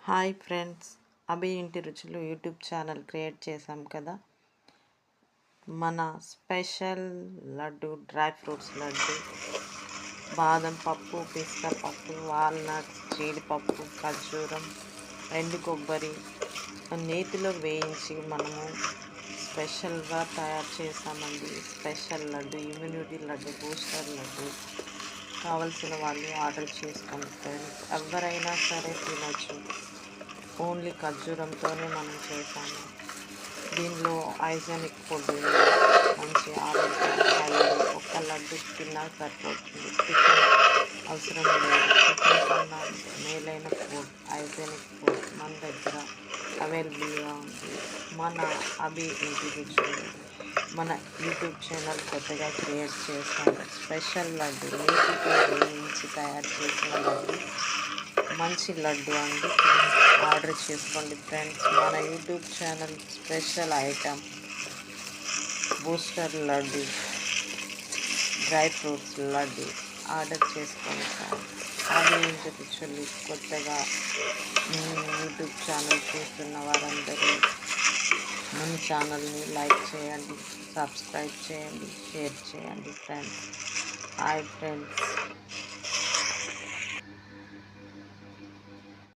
Hi friends, అభి ఇంటి రుచులు YouTube channel create చేశాం కదా. మన special laddu, dry fruits laddu, బాదం పప్పు, పిస్తా పప్పు, వాల్నట్స్, జీడిపప్పు, ఖర్జూరం, ఎండు కొబ్బరి నేతిలో వేయించి మనము స్పెషల్గా తయారు చేసామండి. Special laddu, immunity laddu, booster laddu. కావలసిన వాళ్ళు ఆర్డర్ చేసుకోండి ఫ్రెండ్స్. ఎవరైనా సరే తినచ్చు. ఓన్లీ ఖర్జూరంతోనే మనం చేసాము. దీనిలో హైజెనిక్ ఫుడ్ ఉంది, మంచి ఆరోగ్యం హెల్దీ. ఒక్క లడ్డు తిన్నా సరిపోతుంది. టిఫిన్ అవసరం లేదు. టిఫిన్ కన్నా మేలైన ఫుడ్, హైజెనిక్ ఫుడ్ మన దగ్గర అవైలబుల్గా ఉంది. మన అభి ఇంటి రుచులు మన యూట్యూబ్ ఛానల్ కొత్తగా క్రియేట్ చేశాము. స్పెషల్ లడ్డు, నేతితో వేయించి తయారు చేసిన లడ్డు, మంచి లడ్డు అండి. ఆర్డర్ చేసుకోండి ఫ్రెండ్స్. మన YouTube channel special item booster laddu, dry fruits laddu order చేసుకోండి ఫ్రెండ్స్. అది ఇంటి రుచులు కొత్తగా యూట్యూబ్ ఛానల్ చూస్తున్న వారందరూ మన ఛానల్ని లైక్ చేయండి, సబ్స్క్రైబ్ చేయండి, షేర్ చేయండి ఫ్రెండ్స్. Hi friends.